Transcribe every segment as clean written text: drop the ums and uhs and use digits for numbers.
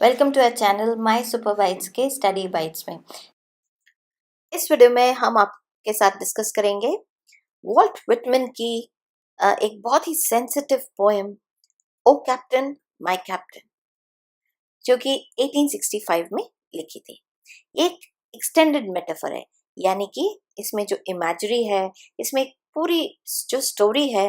Welcome to our channel my super bytes के study bytes में। इस वीडियो में हम आपके साथ डिस्कस करेंगे वॉल्ट विटमैन की एक बहुत ही sensitive poem O captain my captain, जो कि 1865 में लिखी थी। ये एक एक्सटेंडेड मेटाफर है, यानी कि इसमें जो इमेजरी है, इसमें एक पूरी जो स्टोरी है,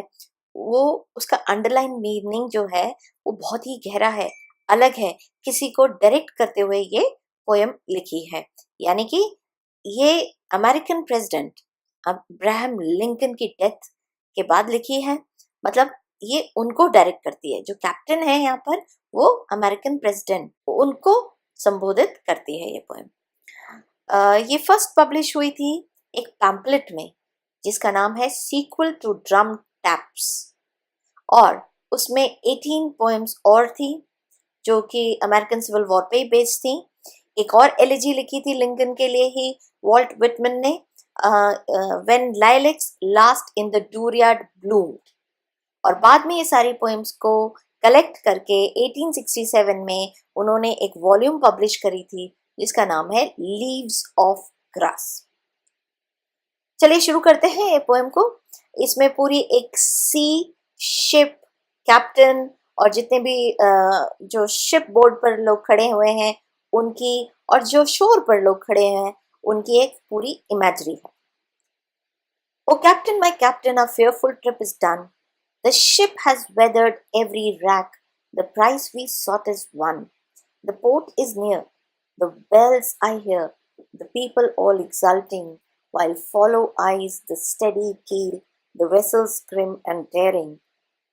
वो उसका अंडरलाइन मीनिंग जो है वो बहुत ही गहरा है, अलग है। किसी को डायरेक्ट करते हुए ये पोएम लिखी है, यानी कि ये अमेरिकन प्रेसिडेंट अब्राहम लिंकन की डेथ के बाद लिखी है। मतलब ये उनको डायरेक्ट करती है, जो कैप्टन है यहाँ पर वो अमेरिकन प्रेसिडेंट, उनको संबोधित करती है ये पोएम। ये फर्स्ट पब्लिश हुई थी एक पैम्पलेट में जिसका नाम है सीक्वल टू ड्रम टैप्स, और उसमें 18 पोएम्स और थी जो कि अमेरिकन सिविल वॉर पे बेस्ड थी। एक और एलिजी लिखी थी लिंकन के लिए ही वॉल्ट विटमैन ने, when lilacs last in the dooryard bloomed, और बाद में ये सारी पोएम्स को कलेक्ट करके 1867 में उन्होंने एक वॉल्यूम पब्लिश करी थी जिसका नाम है लीव्स ऑफ ग्रास। चलिए शुरू करते हैं ये पोएम को। इसमें पूरी एक सी, शिप, कैप्टन और जितने भी जो शिप बोर्ड पर लोग खड़े हुए हैं उनकी, और जो शोर पर लोग खड़े हैं उनकी एक पूरी इमेजरी है। O captain my captain, a fearful trip is done. The ship has weathered every rack. The prize we sought is won. The port is near. The bells I hear. The people all exulting, while follow eyes the steady keel, the vessels grim and daring.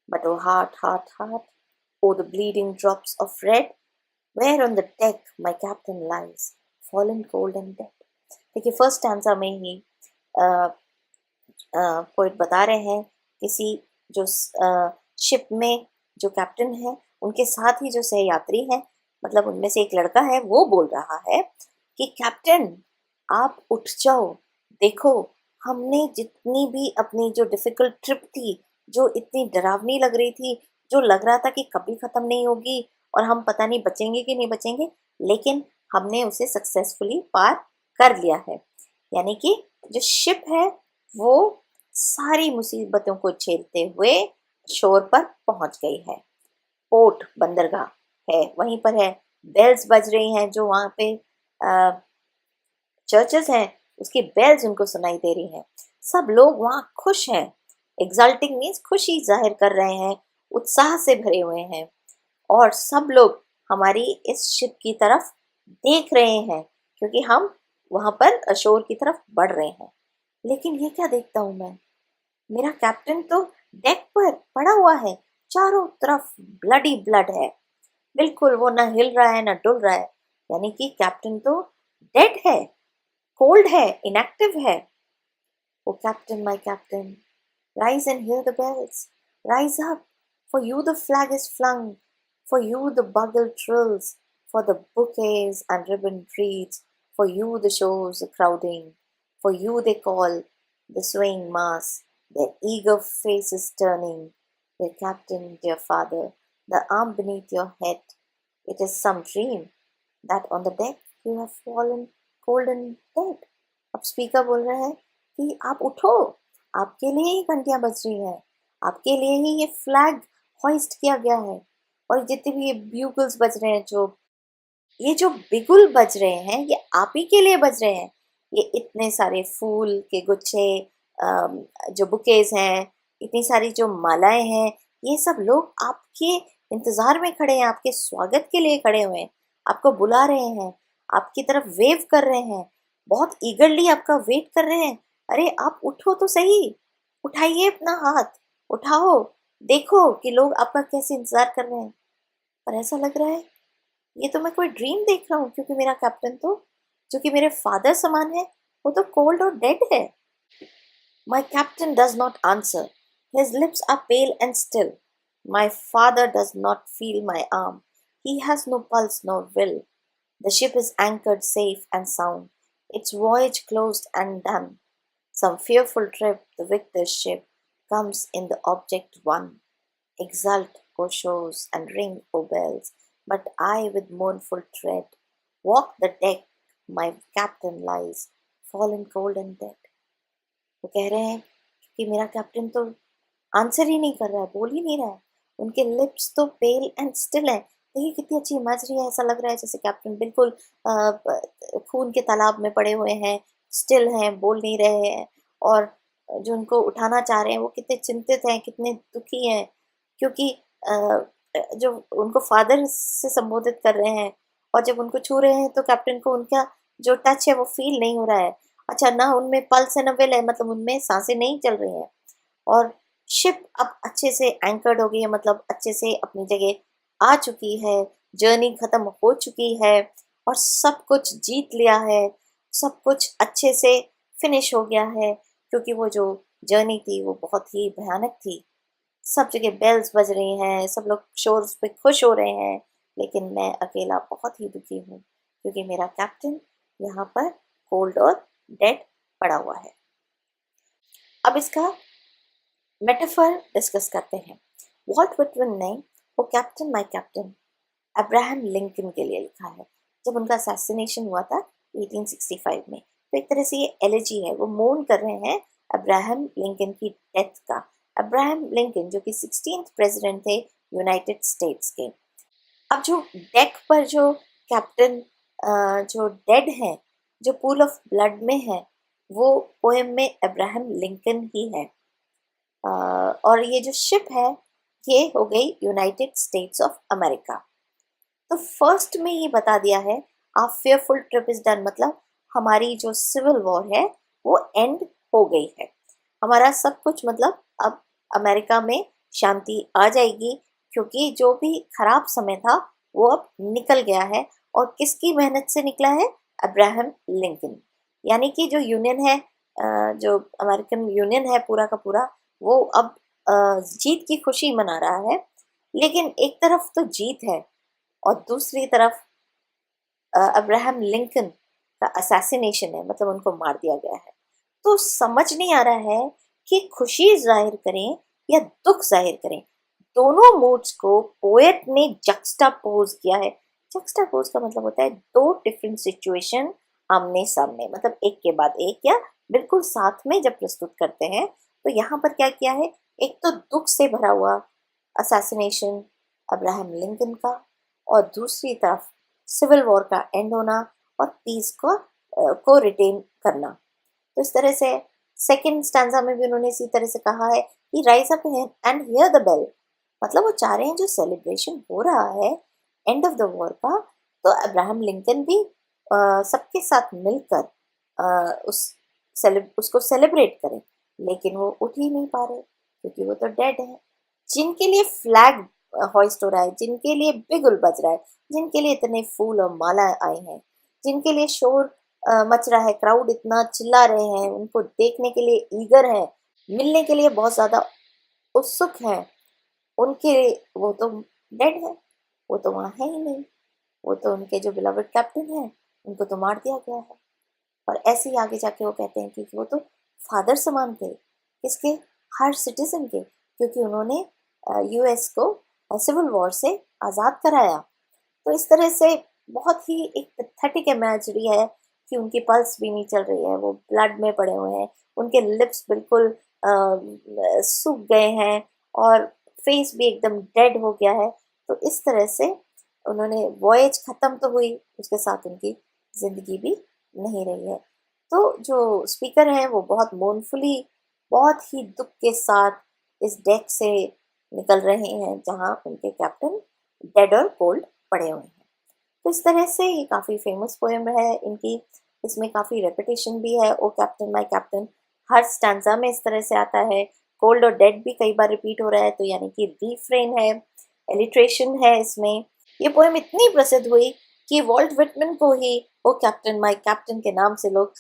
But oh heart, heart, heart, oh the bleeding drops of red, where on the deck my captain lies, fallen cold and dead. देखिए first stanza में ही poet बता रहे हैं किसी जो ship में जो captain है उनके साथ ही जो सहयात्री हैं, मतलब उनमें से एक लड़का है, वो बोल रहा है कि कैप्टन आप उठ जाओ, देखो हमने जितनी भी अपनी जो डिफिकल्ट ट्रिप थी, जो इतनी डरावनी लग रही थी, जो लग रहा था कि कभी ख़त्म नहीं होगी और हम पता नहीं बचेंगे कि नहीं बचेंगे, लेकिन हमने उसे सक्सेसफुली पार कर लिया है। यानी कि जो शिप है वो सारी मुसीबतों को झेलते हुए शोर पर पहुंच गई है। पोर्ट बंदरगाह है, वहीं पर है। बेल्स बज रही हैं, जो वहाँ पे चर्चेस हैं उसकी बेल्स उनको सुनाई दे रही हैं। सब लोग वहाँ खुश हैं। एग्जल्टिंग मीन्स खुशी जाहिर कर रहे हैं, उत्साह से भरे हुए हैं, और सब लोग हमारी इस शिप की तरफ देख रहे हैं क्योंकि हम वहाँ पर शोर की तरफ बढ़ रहे हैं। लेकिन ये क्या देखता हूँ मैं, मेरा कैप्टन तो डेक पर पड़ा हुआ है, चारों तरफ ब्लडी ब्लड है, बिल्कुल वो ना हिल रहा है ना डुल रहा है, यानी कि कैप्टन तो डेड है, कोल्ड है, इनएक्टिव है। O captain my captain, rise and hear the bells, rise up, for you the flag is flung, for you the bugle trills, for the bouquets and ribbon wreaths, for you the shows are crowding, for you they call the swaying mass, their eager faces turning. Dear captain, dear father, the arm beneath your head, it is some dream that on the deck you have fallen cold and dead. अब speaker बोल रहा है कि आप उठो, आपके लिए ही घंटियां बज रही हैं, आपके लिए ही ये फ्लैग होइस्ट किया गया है, और जितने भी ये ब्यूगल्स बज रहे हैं, जो बिगुल बज रहे हैं, ये आप ही के लिए बज रहे हैं। ये इतने सारे फूल के गुच्छे, जो बुकेज हैं, इतनी सारी जो मालाएं हैं, ये सब लोग आपके इंतजार में खड़े हैं, आपके स्वागत के लिए खड़े हुए हैं, आपको बुला रहे हैं, आपकी तरफ वेव कर रहे हैं, बहुत ईगरली आपका वेट कर रहे हैं। अरे आप उठो तो सही, उठाइए अपना हाथ, उठाओ, देखो कि लोग आपका कैसे इंतजार कर रहे हैं। पर ऐसा लग रहा है ये तो मैं कोई ड्रीम देख रहा हूँ, क्योंकि मेरा कैप्टन तो, जो कि मेरे फादर समान है, वो तो कोल्ड और डेड है। My captain does not answer. His lips are pale and still. My father does not feel my arm. He has no pulse nor will. The ship is anchored safe and sound, its voyage closed and done. Some fearful trip, the victor's ship comes in the object won. Exult, O shores, and ring, O bells. but I with mournful tread walk the deck, my captain lies fallen cold and dead. वो कह रहे हैं कि मेरा captain तो answer ही नहीं कर रहा है, बोल ही नहीं रहा है, उनके लिप्स तो पेल एंड स्टिल है। देखिए कितनी अच्छी इमेजरी है, ऐसा लग रहा है जैसे कैप्टन बिल्कुल खून के तालाब में पड़े हुए हैं, स्टिल हैं, बोल नहीं रहे हैं, और जो उनको उठाना चाह रहे हैं वो कितने चिंतित हैं, कितने दुखी हैं, क्योंकि जो उनको फादर से संबोधित कर रहे हैं, और जब उनको छू रहे हैं तो कैप्टन को उनका जो टच है वो फील नहीं हो रहा है। अच्छा, ना उनमें पल्स है ना विल है, मतलब उनमें सांसें नहीं चल रही हैं, और शिप अब अच्छे से एंकर्ड हो गई है, मतलब अच्छे से अपनी जगह आ चुकी है, जर्नी खत्म हो चुकी है, और सब कुछ जीत लिया है, सब कुछ अच्छे से फिनिश हो गया है, क्योंकि वो जो जर्नी थी वो बहुत ही भयानक थी। सब जगह बेल्स बज रही हैं, सब लोग शोर्स पे खुश हो रहे हैं, लेकिन मैं अकेला बहुत ही दुखी हूँ, क्योंकि मेरा कैप्टन यहाँ पर कोल्ड और डेड पड़ा हुआ है। अब इसका मेटाफर डिस्कस करते हैं। वॉल्ट विटमन ने वो captain my captain Abraham Lincoln के लिए लिखा है, जब उनका असैसिनेशन हुआ था 1865 में। तो एक तरह से ये एलिजी है, वो मोर्न कर रहे हैं अब्राहम लिंकन की डेथ का। अब्राहम लिंकन जो कि 16th प्रेसिडेंट थे यूनाइटेड स्टेट्स के। अब जो डेक पर जो कैप्टन जो डेड हैं, जो पूल ऑफ ब्लड में है, वो पोएम में अब्राहम लिंकन ही है। और ये जो शिप है ये हो गई यूनाइटेड स्टेट्स ऑफ अमेरिका। तो फर्स्ट में ये बता दिया है आ फेयरफुल ट्रिप इज डन, मतलब हमारी जो सिविल वॉर है वो एंड हो गई है, हमारा सब कुछ, मतलब अब अमेरिका में शांति आ जाएगी, क्योंकि जो भी खराब समय था वो अब निकल गया है। और किसकी मेहनत से निकला है? Abraham Lincoln. यानी कि जो यूनियन है, जो अमेरिकन यूनियन है पूरा का पूरा, वो अब जीत की खुशी मना रहा है। लेकिन एक तरफ तो जीत है और दूसरी तरफ अब्राहम लिंकन का असैसिनेशन है, मतलब उनको मार दिया गया है। तो समझ नहीं आ रहा है कि खुशी जाहिर करें या दुख जाहिर करें। दोनों मूड्स को पोएट ने जक्सटापोज किया है। जक्सटापोज का मतलब होता है दो डिफरेंट सिचुएशन आमने सामने, मतलब एक के बाद एक या बिल्कुल साथ में जब प्रस्तुत करते हैं। तो यहाँ पर क्या किया है, एक तो दुख से भरा हुआ असैसिनेशन अब्राहम लिंकन का, और दूसरी तरफ सिविल वॉर का एंड होना और पीस को रिटेन करना। तो इस तरह से सेकंड स्टैंजा में भी उन्होंने इसी तरह से कहा है कि rise up and hear the bell, मतलब वो चाह रहे हैं जो सेलिब्रेशन हो रहा है एंड ऑफ द वॉर का, तो अब्राहम लिंकन भी सबके साथ मिलकर उसको सेलिब्रेट करें। लेकिन वो उठ ही नहीं पा रहे, क्योंकि वो तो डेड है। जिनके लिए फ्लैग हॉइस्ट हो रहा है, जिनके लिए बिगुल बज रहा है, जिनके लिए इतने फूल और माला आए हैं, जिनके लिए शोर मच रहा है, क्राउड इतना चिल्ला रहे हैं, उनको देखने के लिए ईगर है, मिलने के लिए बहुत ज्यादा उत्सुक है, उनके वो तो डेड है, वो तो वहाँ है ही नहीं। वो तो उनके जो बिलवड कैप्टन है उनको तो मार दिया गया है। और ऐसे ही आगे जाके वो कहते हैं कि वो तो फादर समान थे, किसके? हर सिटीजन के, क्योंकि उन्होंने यूएस को सिविल वॉर से आज़ाद कराया। तो इस तरह से बहुत ही एक पैथेटिक इमेजरी है कि उनकी पल्स भी नहीं चल रही है, वो ब्लड में पड़े हुए हैं, उनके लिप्स बिल्कुल सूख गए हैं और फेस भी एकदम डेड हो गया है। तो इस तरह से उन्होंने वॉयज ख़त्म तो हुई, उसके साथ उनकी ज़िंदगी भी नहीं रही है। तो जो स्पीकर हैं वो बहुत मोurnfully, बहुत ही दुख के साथ इस डेक से निकल रहे हैं जहां उनके कैप्टन डेड और कोल्ड पड़े हुए हैं। तो इस तरह से ये काफ़ी फेमस पोएम है इनकी। इसमें काफ़ी रेपिटेशन भी है, ओ कैप्टन माय कैप्टन हर स्टैंजा में इस तरह से आता है। कोल्ड और डेड भी कई बार रिपीट हो रहा है, तो यानी कि रीफ्रेन है, एलिट्रेशन है इसमें। ये पोएम इतनी प्रसिद्ध हुई कि वॉल्ट विटमन को ही ओ कैप्टन माय कैप्टन के नाम से लोग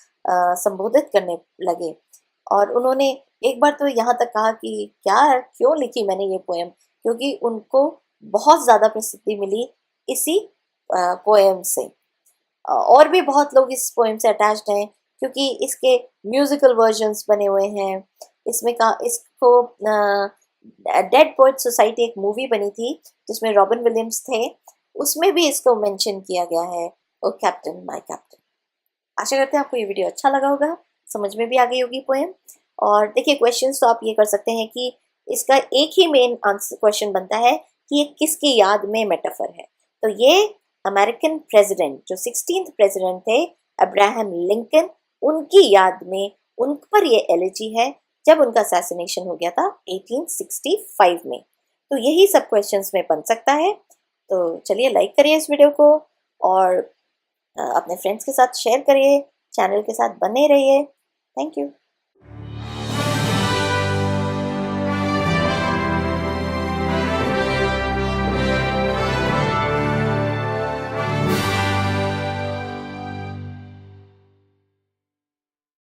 संबोधित करने लगे। और उन्होंने एक बार तो यहाँ तक कहा कि क्या क्यों लिखी मैंने ये पोएम, क्योंकि उनको बहुत ज़्यादा प्रसिद्धि मिली इसी पोएम से। और भी बहुत लोग इस पोएम से अटैच्ड हैं, क्योंकि इसके म्यूजिकल वर्जन्स बने हुए हैं। इसमें का इसको डेड पोएट सोसाइटी एक मूवी बनी थी जिसमें रॉबिन विलियम्स थे, उसमें भी इसको मेंशन किया गया है, ओ कैप्टन माय कैप्टन। आशा करते हैं आपको ये वीडियो अच्छा लगा होगा, समझ में भी आ गई होगी पोएम। और देखिए क्वेश्चंस तो आप ये कर सकते हैं कि इसका एक ही मेन आंसर क्वेश्चन बनता है कि ये किसकी याद में मेटाफर है। तो ये अमेरिकन प्रेसिडेंट जो 16th प्रेसिडेंट थे अब्राहम लिंकन, उनकी याद में, उन पर ये एलिजी है जब उनका असैसिनेशन हो गया था 1865 में। तो यही सब क्वेश्चंस में बन सकता है। तो चलिए लाइक करिए इस वीडियो को और अपने फ्रेंड्स के साथ शेयर करिए, चैनल के साथ बने रहिए। Thank you.